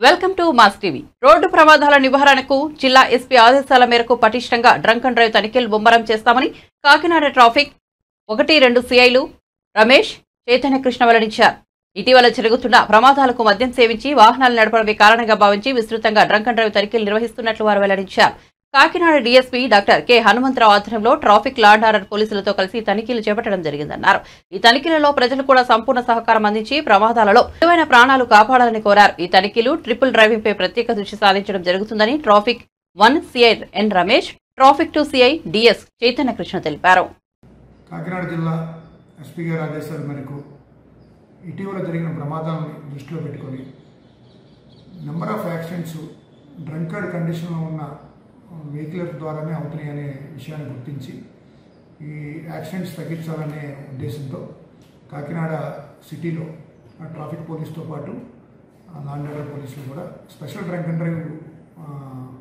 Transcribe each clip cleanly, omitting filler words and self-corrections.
Welcome to mass TV. Road ప్రమాదాల నివారణకు జిల్లా ఎస్పీ ఆదేశాల మేరకు పటిష్టంగా డ్రంక్ అండ్ డ్రైవ్ తనిఖీలు ముమ్మరం చేస్తామని కాకినాడ ట్రాఫిక్ 1-2 సిఐలు రమేష్, చైతన్య కృష్ణ వెల్లడించారు. ఇటీవల జరుగుతున్న ప్రమాదాలకు మద్యం సేవించి వాహనాలు నడపడమే కారణంగా భావించి విస్తృతంగా డ్రంక్ అండ్ డ్రైవ్ తనిఖీలు నిర్వహిస్తున్నట్లు వారు వెల్లడించారు. Kakinada DSP doctor K Hanumantha Rao ఆధ్వర్యంలో ట్రాఫిక్ లా అండ్ ఆర్డర్ పోలీసులతో కలిసి తనిఖీలు చేపట్టడం జరిగిందన్నారు. ఈ తనిఖీలలో ప్రజలు కూడా సంపూర్ణ సహకారం అందించి ప్రమాదాలలో విలువైన ప్రాణాలు కాపాడాలని కోరారు. ఈ తనిఖీలు ట్రిపుల్ డ్రైవింగ్ పై ప్రత్యేక దృష్టి సాధించడం జరుగుతుందని traffic 1 CI N Ramesh, traffic 2 CI DS Chaitanya Krishna తెలిపారు. కాకినాడ జిల్లా ఎస్పీ గారి ఆదేశాల మేరకు ఇటీవల జరిగిన ప్రమాదాలను దృష్టిలో పెట్టుకొని నెంబర్ ఆఫ్ యాక్సిడెంట్స్ డ్రంకర్డ్ కండిషన్లో ఉన్న వెహికల్ ద్వారానే అవుతున్నాయనే విషయాన్ని గుర్తించి ఈ యాక్సిడెంట్స్ తగ్గించాలనే ఉద్దేశంతో కాకినాడ సిటీలో ట్రాఫిక్ పోలీస్తో పాటు లా అండ్ ఆర్డర్ పోలీసులు కూడా special drunk and drive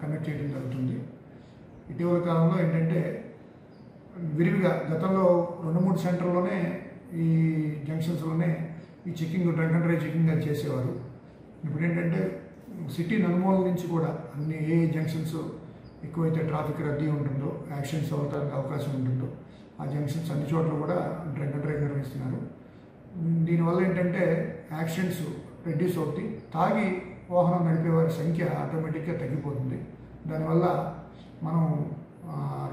conduct చేయడం జరుగుతుంది. ఇటీవల కాలంలో ఏంటంటే విరివిగా గతంలో 2-3 సెంటర్లోనే ఈ జంక్షన్స్లోనే ఈ checking drunk and drive checking అది చేసేవారు. ఇప్పుడు ఏంటంటే సిటీ నలుమూల నుంచి కూడా అన్ని ఏ జంక్షన్స్ ఎక్కువైతే ట్రాఫిక్ రద్దీ ఉంటుందో, యాక్సిడెంట్స్ అవడానికి అవకాశం ఉంటుందో ఆ జంక్షన్స్ అన్ని చోట్ల కూడా డ్రంక్ అండ్ డ్రైవ్ నిర్వహిస్తున్నారు. దీనివల్ల ఏంటంటే యాక్సిడెంట్స్ రెడ్యూస్ అవుతాయి, తాగి వాహనం నడిపే వారి సంఖ్య ఆటోమేటిక్గా తగ్గిపోతుంది. దానివల్ల మనం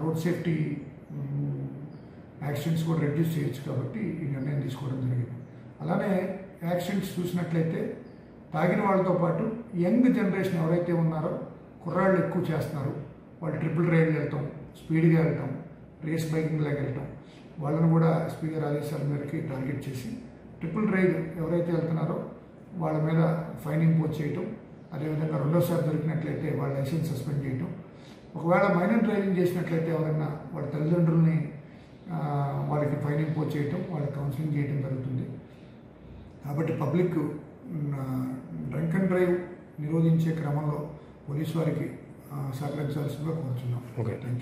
రోడ్ సేఫ్టీ యాక్సిడెంట్స్ కూడా రెడ్యూస్ చేయొచ్చు. కాబట్టి ఈ నిర్ణయం తీసుకోవడం జరిగింది. అలానే యాక్సిడెంట్స్ చూసినట్లయితే తాగిన వాళ్ళతో పాటు యంగ్ జనరేషన్ ఎవరైతే ఉన్నారో కుర్రాళ్ళు ఎక్కువ చేస్తున్నారు. వాళ్ళు ట్రిపుల్ రైడ్లు వెళ్తాం, స్పీడ్గా వెళ్తాం, రేస్ బైకింగ్లాగా వెళ్తాం. వాళ్ళను కూడా ఎస్పీ గారి ఆదేశాల మేరకు టార్గెట్ చేసి ట్రిపుల్ రైడ్ ఎవరైతే వెళ్తున్నారో వాళ్ళ మీద ఫైన్ ఇంపోజ్ చేయటం, అదేవిధంగా రెండోసారి దొరికినట్లయితే వాళ్ళ లైసెన్స్ సస్పెండ్ చేయటం, ఒకవేళ మైనర్ డ్రైవింగ్ చేసినట్లయితే ఎవరైనా వాళ్ళ తల్లిదండ్రుల్ని వాళ్ళకి ఫైన్ ఇంపోజ్ చేయటం, వాళ్ళకి కౌన్సిలింగ్ చేయడం జరుగుతుంది. కాబట్టి పబ్లిక్ డ్రంక్ అండ్ డ్రైవ్ నిరోధించే క్రమంలో పోలీసు వారికి సహకరించాల్సిందిగా కోరుతున్నాం. Okay, thank you.